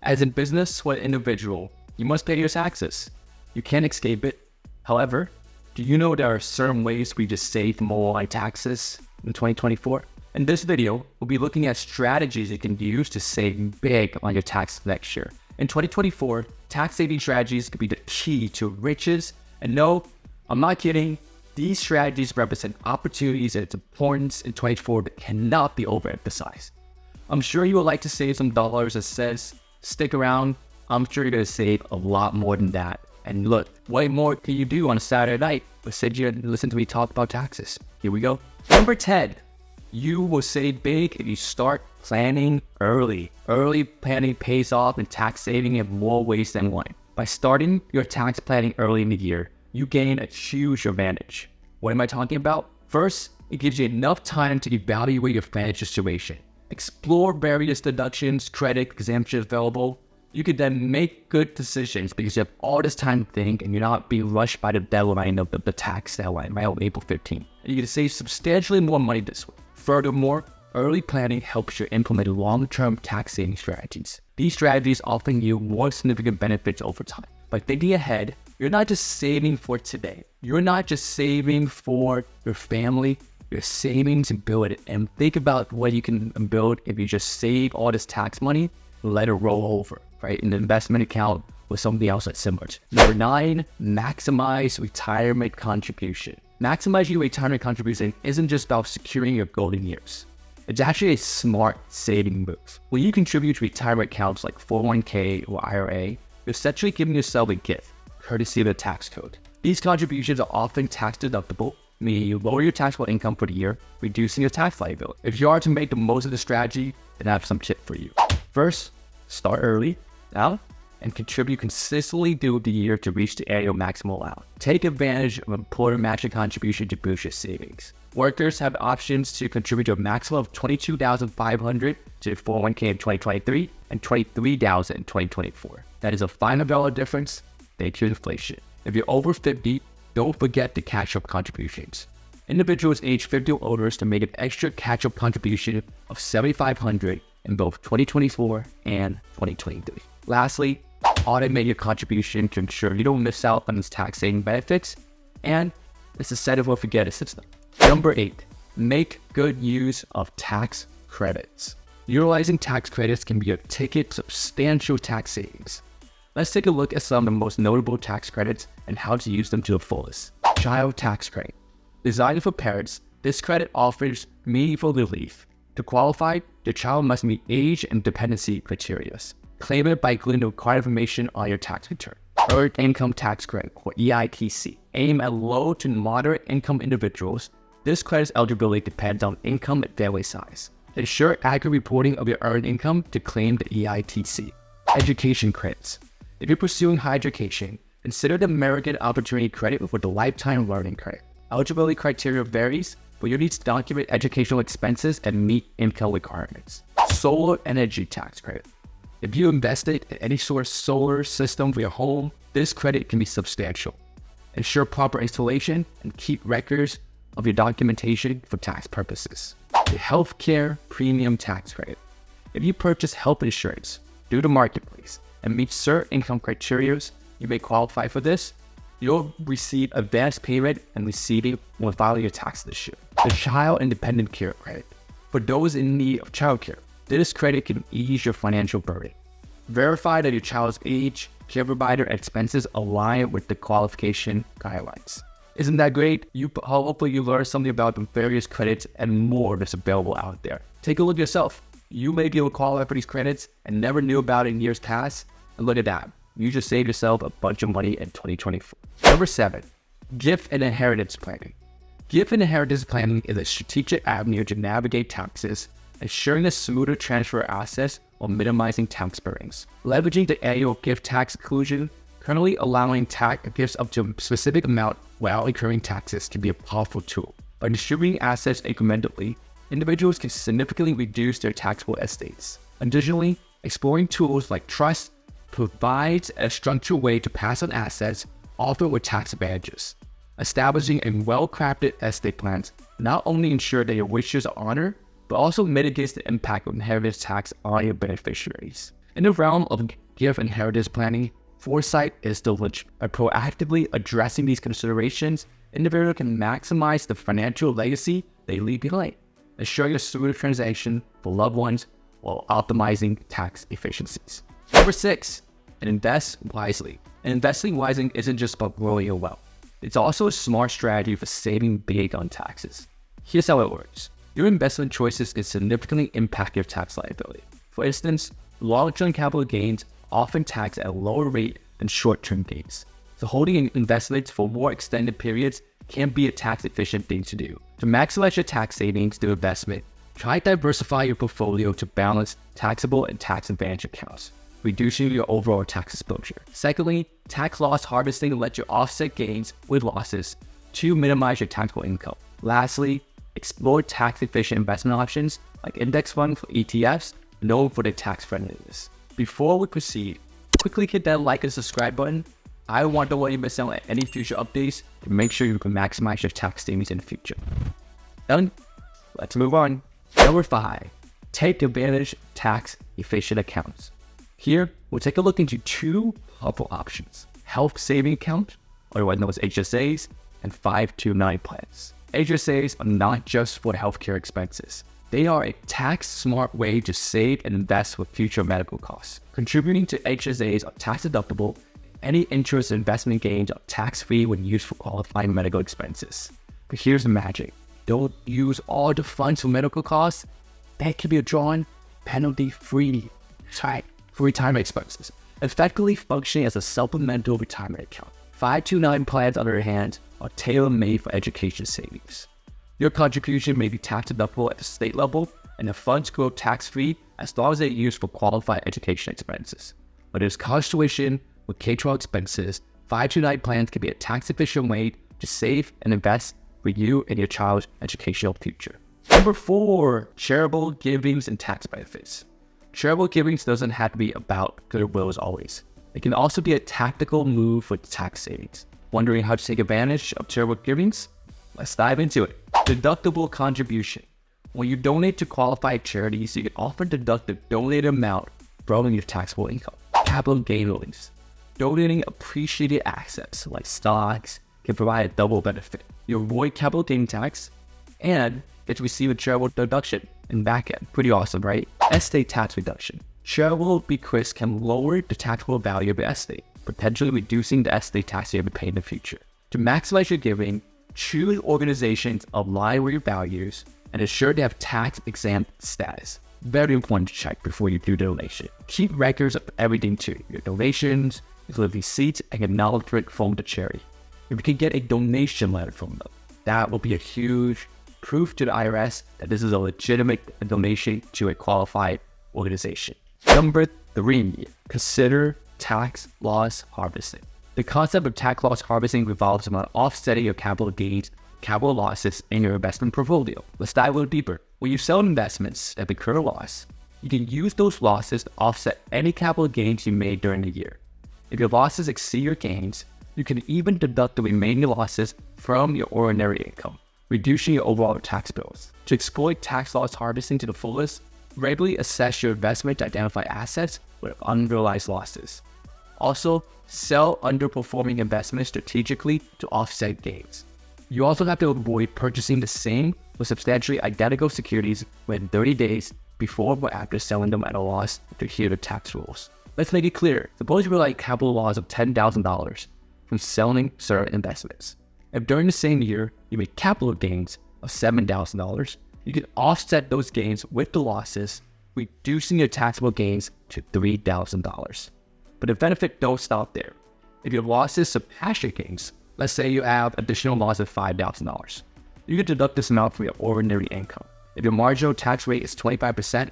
As in business or individual, you must pay your taxes. You can't escape it. However, do you know there are certain ways we just save more on taxes in 2024? In this video, we'll be looking at strategies you can use to save big on your taxes next year. In 2024, tax saving strategies could be the key to riches. And no, I'm not kidding. These strategies represent opportunities and its importance in 2024 that cannot be overemphasized. I'm sure you would like to save some dollars and cents. Stick around. I'm sure you're going to save a lot more than that. And look, what more can you do on a Saturday night but sit here and listen to me talk about taxes? Here we go. Number 10, you will save big if you start planning early. Early planning pays off in tax saving in more ways than one. By starting your tax planning early in the year, you gain a huge advantage. What am I talking about? First, it gives you enough time to evaluate your financial situation. Explore various deductions, credit, exemptions available. You can then make good decisions because you have all this time to think and you're not being rushed by the deadline of the tax deadline, right, on April 15th. And you can save substantially more money this way. Furthermore, early planning helps you implement long-term tax saving strategies. These strategies often yield more significant benefits over time. By thinking ahead, you're not just saving for today. You're not just saving for your family. You're saving to build it. And think about what you can build if you just save all this tax money and let it roll over, right, in an investment account with something else that's similar. Number 9, maximize retirement contribution. Maximizing your retirement contribution isn't just about securing your golden years. It's actually a smart saving move. When you contribute to retirement accounts like 401k or IRA, you're essentially giving yourself a gift, courtesy of the tax code. These contributions are often tax deductible, meaning you lower your taxable income for the year, reducing your tax liability. If you are to make the most of the strategy, then I have some tips for you. First, start early now and contribute consistently through the year to reach the annual maximum allowed. Take advantage of employer matching contribution to boost your savings. Workers have options to contribute to a maximum of $22,500 to 401k in 2023 and $23,000 in 2024. That is a $500 difference thanks to inflation. If you're over 50, don't forget the catch-up contributions. Individuals age 50 or older to make an extra catch-up contribution of $7,500 in both 2024 and 2023. Lastly, automate your contribution to ensure you don't miss out on these tax-saving benefits, and it's a set it or forget it system. Number 8, make good use of tax credits. Utilizing tax credits can be a ticket to substantial tax savings. Let's take a look at some of the most notable tax credits and how to use them to the fullest. Child tax credit. Designed for parents, this credit offers meaningful relief. To qualify, the child must meet age and dependency criteria. Claim it by including the required information on your tax return. Earned Income Tax Credit, or EITC. Aimed at low to moderate income individuals, this credit's eligibility depends on income and family size. Ensure accurate reporting of your earned income to claim the EITC. Education credits. If you're pursuing higher education, consider the American Opportunity Credit for the Lifetime Learning Credit. Eligibility criteria varies, but you need to document educational expenses and meet income requirements. Solar Energy Tax Credit. If you invested in any sort of solar system for your home, this credit can be substantial. Ensure proper installation and keep records of your documentation for tax purposes. The Healthcare Premium Tax Credit. If you purchase health insurance through the marketplace and meet certain income criteria, you may qualify for this. You'll receive advanced payment and receiving when filing your tax this year. The Child Independent Care Credit. For those in need of childcare, this credit can ease your financial burden. Verify that your child's age, care provider, and expenses align with the qualification guidelines. Isn't that great? Hopefully you learned something about the various credits and more that's available out there. Take a look yourself. You may be able to qualify for these credits and never knew about it in years past. And look at that. You just saved yourself a bunch of money in 2024. Number 7, gift and inheritance planning. Gift and inheritance planning is a strategic avenue to navigate taxes, ensuring a smoother transfer of assets while minimizing tax burdens. Leveraging the annual gift tax exclusion, currently allowing tax gifts up to a specific amount without incurring taxes can be a powerful tool. By distributing assets incrementally, individuals can significantly reduce their taxable estates. Additionally, exploring tools like trust provides a structured way to pass on assets, often with tax advantages. Establishing a well-crafted estate plan not only ensures that your wishes are honored, but also mitigates the impact of inheritance tax on your beneficiaries. In the realm of gift and inheritance planning, foresight is deliberate. By proactively addressing these considerations, individuals can maximize the financial legacy they leave behind, ensuring a smooth transaction for loved ones while optimizing tax efficiencies. Number 6, invest wisely. And investing wisely isn't just about growing your wealth. It's also a smart strategy for saving big on taxes. Here's how it works. Your investment choices can significantly impact your tax liability. For instance, long-term capital gains often tax at a lower rate than short-term gains. So holding investments for more extended periods can be a tax-efficient thing to do. To maximize your tax savings through investment, try to diversify your portfolio to balance taxable and tax-advantage accounts, reducing your overall tax exposure. Secondly, tax loss harvesting lets you offset gains with losses to minimize your taxable income. Lastly, explore tax-efficient investment options like index funds for ETFs, known for their tax friendliness. Before we proceed, quickly hit that like and subscribe button. I want to let you miss out on any future updates to make sure you can maximize your tax savings in the future. Done? Let's move on. Number 5, take advantage of tax-efficient accounts. Here, we'll take a look into 2 powerful options: health saving account, otherwise known as HSAs, and 529 plans. HSAs are not just for healthcare expenses. They are a tax-smart way to save and invest for future medical costs. Contributing to HSAs are tax-deductible. Any interest investment gains are tax-free when used for qualifying medical expenses. But here's the magic. Don't use all the funds for medical costs. They can be drawn penalty-free. That's right, for retirement expenses, effectively functioning as a supplemental retirement account. 529 plans, on the other hand, are tailor-made for education savings. Your contribution may be tax-deductible at the state level, and the funds go tax-free as long as they're used for qualified education expenses. When there's college tuition with K-12 expenses, 529 plans can be a tax-efficient way to save and invest for you and your child's educational future. Number 4, charitable givings and tax benefits. Charitable givings doesn't have to be about goodwill as always. It can also be a tactical move for tax savings. Wondering how to take advantage of charitable givings? Let's dive into it. Deductible contribution. When you donate to qualified charities, you can often deduct the donated amount from your taxable income. Capital gain release. Donating appreciated assets like stocks can provide a double benefit. You avoid capital gain tax and get to receive a charitable deduction in back end. Pretty awesome, right? Estate tax reduction. Charitable bequests can lower the taxable value of your estate, potentially reducing the estate tax you have to pay in the future. To maximize your giving, choose organizations aligned with your values and ensure they have tax-exempt status. Very important to check before you do the donation. Keep records of everything too. Your donations, including receipts and acknowledgement from the charity. If you can get a donation letter from them, that will be a huge proof to the IRS that this is a legitimate donation to a qualified organization. Number 3, consider tax loss harvesting. The concept of tax loss harvesting revolves around offsetting your capital gains, capital losses in your investment portfolio. Let's dive a little deeper. When you sell investments that incur a loss, you can use those losses to offset any capital gains you made during the year. If your losses exceed your gains, you can even deduct the remaining losses from your ordinary income, reducing your overall tax bills. To exploit tax loss harvesting to the fullest, regularly assess your investment to identify assets with unrealized losses. Also, sell underperforming investments strategically to offset gains. You also have to avoid purchasing the same or substantially identical securities within 30 days before or after selling them at a loss to adhere to tax rules. Let's make it clear. Suppose you realize capital loss of $10,000 from selling certain investments. If during the same year you made capital gains of $7,000, you can offset those gains with the losses, reducing your taxable gains to $3,000. But the benefit don't stop there. If your losses surpass your gains, let's say you have additional loss of $5,000, you can deduct this amount from your ordinary income. If your marginal tax rate is 25%,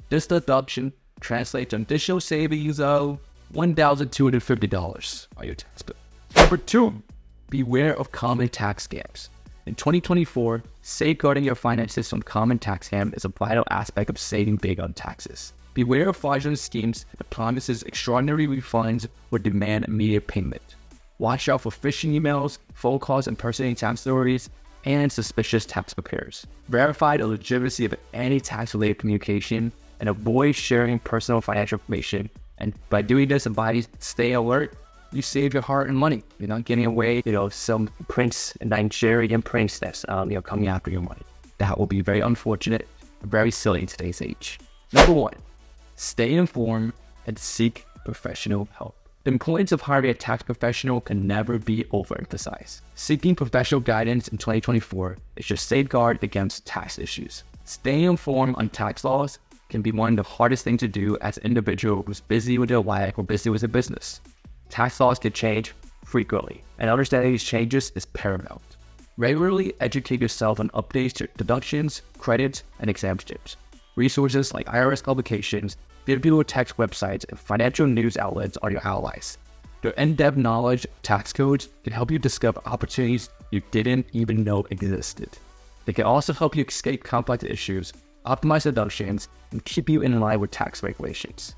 this deduction translates to additional savings of $1,250 on your tax bill. Number 2, beware of common tax scams. In 2024, safeguarding your finances from common tax scams is a vital aspect of saving big on taxes. Beware of fraudulent schemes that promises extraordinary refunds or demand immediate payment. Watch out for phishing emails, phone calls impersonating tax authorities, and suspicious tax preparers. Verify the legitimacy of any tax-related communication and avoid sharing personal financial information. And by doing this and by staying alert, you save your hard-earned money. You're not giving away, some prints and Nigerian prints that's, coming after your money. That will be very unfortunate, very silly in today's age. Number 1, stay informed and seek professional help. The importance of hiring a tax professional can never be overemphasized. Seeking professional guidance in 2024 is your safeguard against tax issues. Staying informed on tax laws can be one of the hardest things to do as an individual who's busy with their life or busy with their business. Tax laws can change frequently, and understanding these changes is paramount. Regularly educate yourself on updates to deductions, credits, and exemptions. Resources like IRS publications, reputable tax websites, and financial news outlets are your allies. Their in-depth knowledge of tax codes can help you discover opportunities you didn't even know existed. They can also help you escape complex issues, optimize deductions, and keep you in line with tax regulations.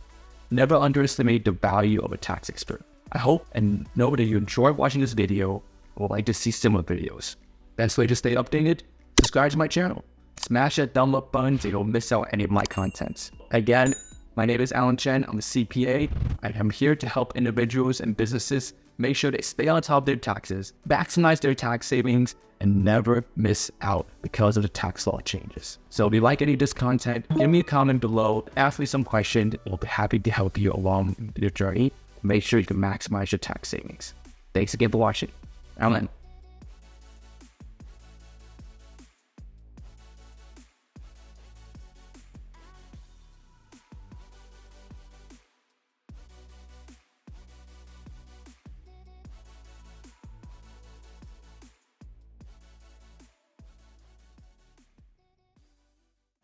Never underestimate the value of a tax expert. I hope and know that you enjoyed watching this video and would like to see similar videos. Best way to stay updated, subscribe to my channel. Smash that thumb up button so you don't miss out on any of my content. Again, my name is Chen. I'm a CPA. I am here to help individuals and businesses make sure they stay on top of their taxes, maximize their tax savings, and never miss out because of the tax law changes. So if you like any of this content, give me a comment below, ask me some questions. I'll be happy to help you along your journey. Make sure you can maximize your tax savings. Thanks again for watching. Alan.